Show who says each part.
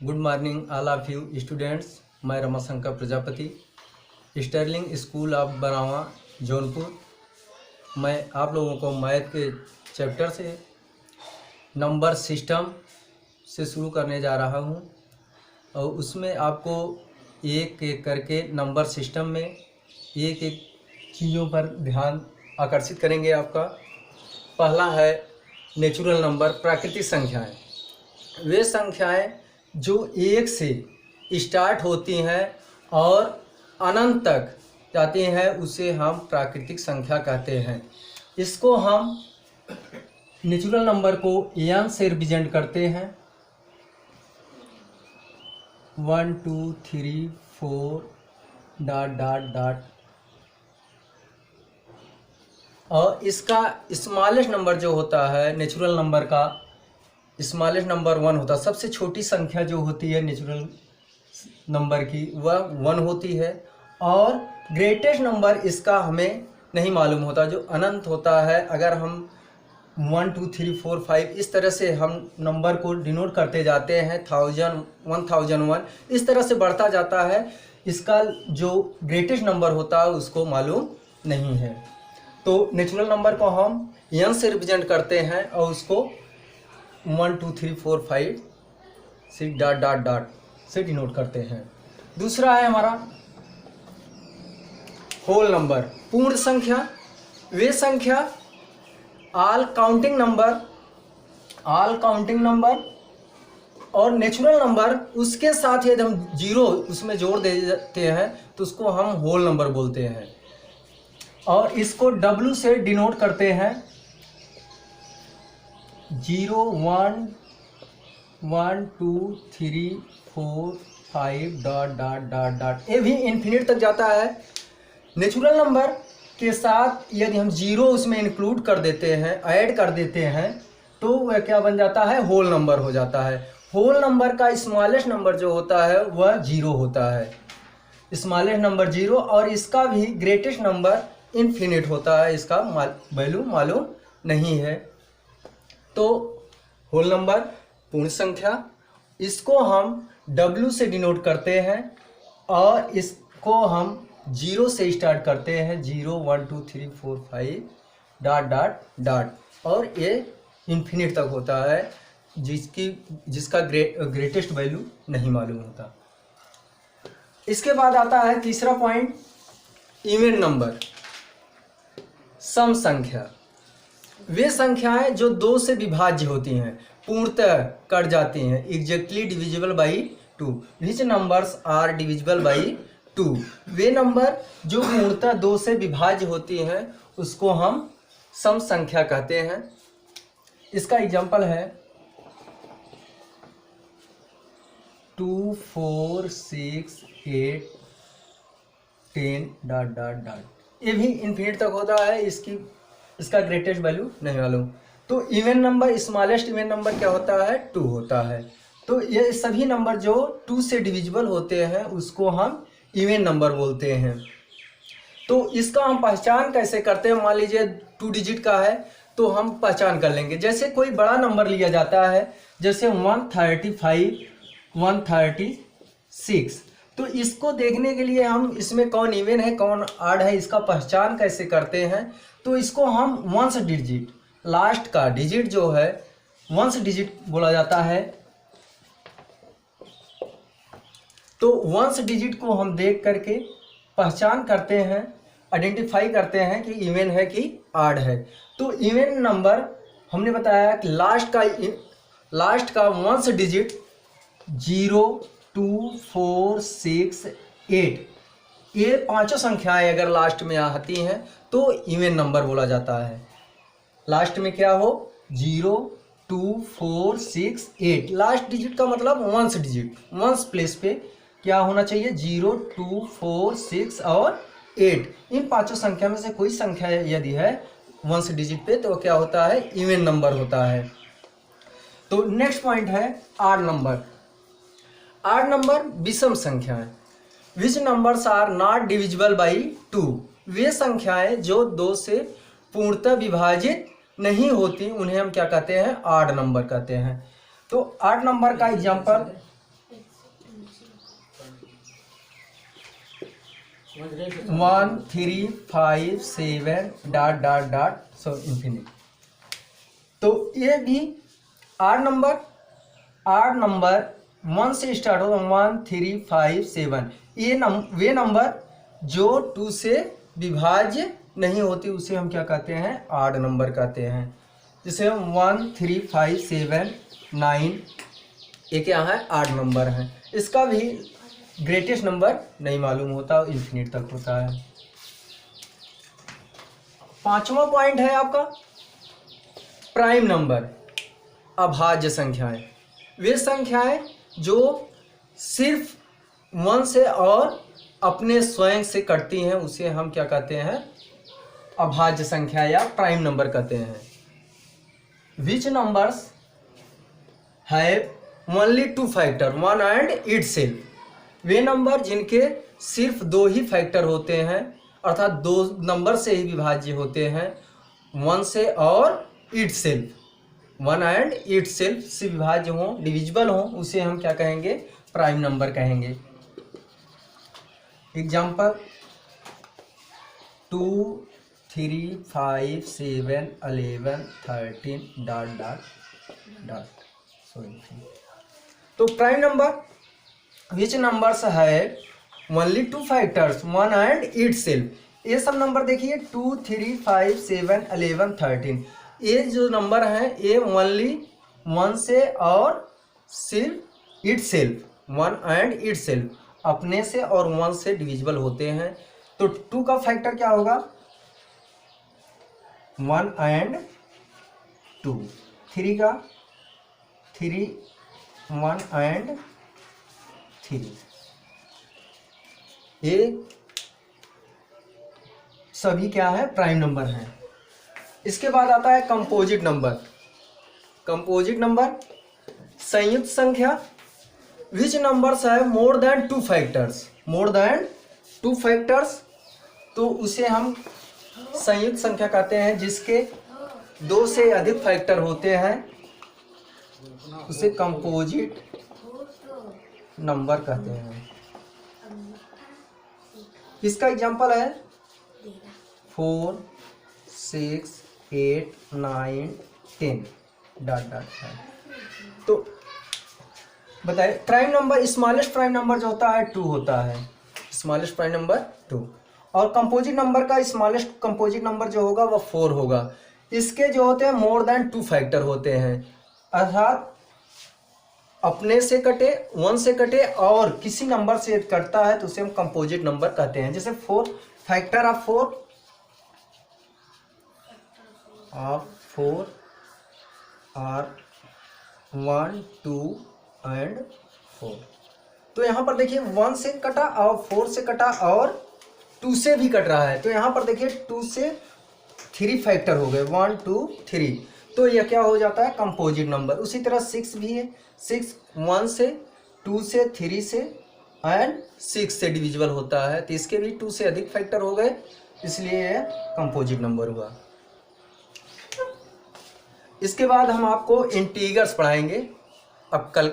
Speaker 1: Good morning all of you students. मैं Ramashankar Prajapati, Sterling school of Barawa Jaunpur. मैं आप लोगों को मैथ के चैप्टर से नंबर सिस्टम से शुरू करने जा रहा हूं और उसमें आपको एक एक करके नंबर सिस्टम में एक एक चीज़ों पर ध्यान आकर्षित करेंगे। आपका पहला है नेचुरल नंबर, प्राकृतिक संख्याएं। वे संख्याएं जो एक से स्टार्ट होती हैं और अनंत तक जाती हैं उसे हम प्राकृतिक संख्या कहते हैं। इसको हम नेचुरल नंबर को n से रिप्रेजेंट करते हैं। 1 2 3 4 ... और इसका स्मॉलेस्ट नंबर जो होता है नेचुरल नंबर का, स्मॉलेस्ट नंबर 1 होता है। सबसे छोटी संख्या जो होती है नेचुरल नंबर की वह 1 होती है। और ग्रेटेस्ट नंबर इसका हमें नहीं मालूम होता, जो अनंत होता है। अगर हम 1 2 3 4 5 इस तरह से हम नंबर को डिनोट करते जाते हैं, 1000 1001 इस तरह से बढ़ता जाता है। इसका जो ग्रेटेस्ट नंबर होता है उसको मालूम नहीं है। तो नेचुरल नंबर को हम n से रिप्रेजेंट करते हैं और उसको 1 2 3 4 5 6 ... से डिनोट करते हैं। दूसरा है हमारा होल नंबर, पूर्ण संख्या। वे संख्या ऑल काउंटिंग नंबर और नेचुरल नंबर उसके साथ यदि हम जीरो उसमें जोड़ देते हैं तो उसको हम होल नंबर बोलते हैं। और इसको W से डिनोट करते हैं। 0 1 1 2 3 4 5 ... ये भी इन्फिनिट तक जाता है। नेचुरल नंबर के साथ यदि हम जीरो उसमें इंक्लूड कर देते हैं, ऐड कर देते हैं, तो वह क्या बन जाता है? होल नंबर हो जाता है। होल नंबर का स्मॉलेस्ट नंबर जो होता है वह 0 होता है, स्मॉलेस्ट नंबर 0। और इसका भी ग्रेटेस्ट नंबर इन्फिनिट होता है, इसका वैल्यू मालूम नहीं है। तो होल नंबर पूर्ण संख्या, इसको हम W से डिनोट करते हैं और इसको हम 0 से स्टार्ट करते हैं। 0 1 2 3 4 5 ... और ये इन्फिनिट तक होता है, जिसका ग्रेटेस्ट वैल्यू नहीं मालूम होता। इसके बाद आता है तीसरा पॉइंट, इवन नंबर, सम संख्या। वे संख्याएं जो 2 से विभाज्य होती हैं, पूर्णतः कट जाती हैं, exactly divisible by 2। Which numbers are divisible by 2। वे नंबर जो पूर्णतः 2 से विभाज्य होती हैं उसको हम सम संख्या कहते हैं। इसका एग्जाम्पल है 2 4 6 8 10 ... ये भी इन्फिनिट तक होता है, इसका ग्रेटेस्ट वैल्यू नहीं मालूम। तो even number, smallest even number क्या होता है? 2 होता है। तो ये सभी नंबर जो 2 से डिविजिबल होते हैं उसको हम इवन नंबर बोलते हैं। तो इसका हम पहचान कैसे करते हैं? मान लीजिए 2 डिजिट का है तो हम पहचान कर लेंगे। जैसे कोई बड़ा नंबर लिया जाता है, जैसे 135 136, तो इसको देखने के लिए हम इसमें कौन इवन है कौन ऑड है इसका पहचान कैसे करते हैं? तो इसको हम वंस डिजिट, लास्ट का डिजिट जो है वंस डिजिट बोला जाता है। तो वंस डिजिट को हम देख करके पहचान करते हैं, आइडेंटिफाई करते हैं कि इवन है कि ऑड है। तो इवन नंबर हमने बताया कि लास्ट का वंस डिजिट 0 2 4 6 8, ये पांचों संख्याएं अगर लास्ट में आती हैं तो इवन नंबर बोला जाता है। लास्ट में क्या हो? 0 2 4 6 8, लास्ट डिजिट का मतलब वंस डिजिट, वंस प्लेस पे क्या होना चाहिए? 0 2 4 6 और 8। इन पांचों संख्या में से कोई संख्या यदि है वंस डिजिट पे तो क्या होता है? इवन नंबर होता है। तो नेक्स्ट पॉइंट है ऑड नंबर। ऑड नंबर विषम संख्याएं। Which numbers are not divisible by 2। वे संख्याएं जो 2 से पूर्णतः विभाजित नहीं होती उन्हें हम क्या कहते हैं? ऑड नंबर कहते हैं। तो ऑड नंबर का example 1 3 5 7 dot dot dot so infinite. तो ये भी आड नंबर 1 से स्टार्ट होगा 1 3 5 7। ये वे नंबर जो 2 से विभाज्य नहीं होती उसे हम क्या कहते हैं, आड नंबर कहते हैं। जैसे 1 3 5 7 9 ये क्या है, आड नंबर है। इसका भी ग्रेटेस्ट नंबर नहीं मालूम होता, इन्फिनिट तक होता है। पांचवा पॉइंट है आपका प्राइम नंबर, अभाज्य संख्याएं। वे संख्याएं जो सिर्फ 1 से और अपने स्वयं से कटती हैं उसे हम क्या कहते हैं, अभाज्य संख्या या प्राइम नंबर कहते हैं। Which numbers have only 2 factor 1 and itself. वे नंबर जिनके सिर्फ 2 ही फैक्टर होते हैं, अर्थात 2 नंबर से ही विभाज्य होते हैं, 1 से और इटसेल्फ। 1 एंड इटसेल्फ से विभाज्य हो, डिविजिबल हो, उसे हम क्या कहेंगे, प्राइम नंबर कहेंगे। Example 2 3 5 7 11 13 dot dot dot sorry. तो प्राइम नंबर विच नंबर्स है ओनली 2 फैक्टर्स 1 एंड इटसेल्फ। ये सब नंबर देखिए 2 3 5 7 11 13, ये जो नंबर हैं ये ओनली 1 से और सिर्फ इटसेल्फ 1 एंड इटसेल्फ अपने से और 1 से डिविजिबल होते हैं। तो 2 का फैक्टर क्या होगा, 1 एंड 2। 3 का 3 1 एंड 3। ये सभी क्या है, प्राइम नंबर हैं। इसके बाद आता है कंपोजिट नंबर। कंपोजिट नंबर संयुक्त संख्या। विच नंबर्स है more than 2 factors, more than 2 factors, तो उसे हम संयुक्त संख्या कहते हैं। जिसके 2 से अधिक फैक्टर होते हैं उसे कंपोजिट नंबर कहते हैं। इसका एग्जांपल है 4 6 8 9 10 डॉट डॉट। तो बताइए prime number, smallest prime number जो होता है 2 होता है, स्मॉलेस्ट प्राइम नंबर 2। और कंपोजिट नंबर का स्मॉलेस्ट कंपोजिट नंबर जो होगा वह 4 होगा। इसके जो होते हैं मोर देन 2 फैक्टर होते हैं, अर्थात अपने से कटे, 1 से कटे और किसी नंबर से कटता है तो उसे हम कंपोजिट नंबर कहते हैं। जैसे 4 फैक्टर ऑफ 4 आर 1 2 एंड 4। तो यहाँ पर देखिए 1 से कटा और 4 से कटा और 2 से भी कट रहा है। तो यहाँ पर देखिए 2 से 3 फैक्टर हो गए, 1 2 3। तो यह क्या हो जाता है, कंपोजिट नंबर। उसी तरह 6 भी है, 6 1 से 2 से 3 से एंड 6 से डिविजिबल होता है। तो इसके भी 2 से अधिक फैक्टर हो गए, इसलिए यह कंपोजिट नंबर हुआ। इसके बाद हम आपको इंटीजर्स पढ़ाएंगे अब कल।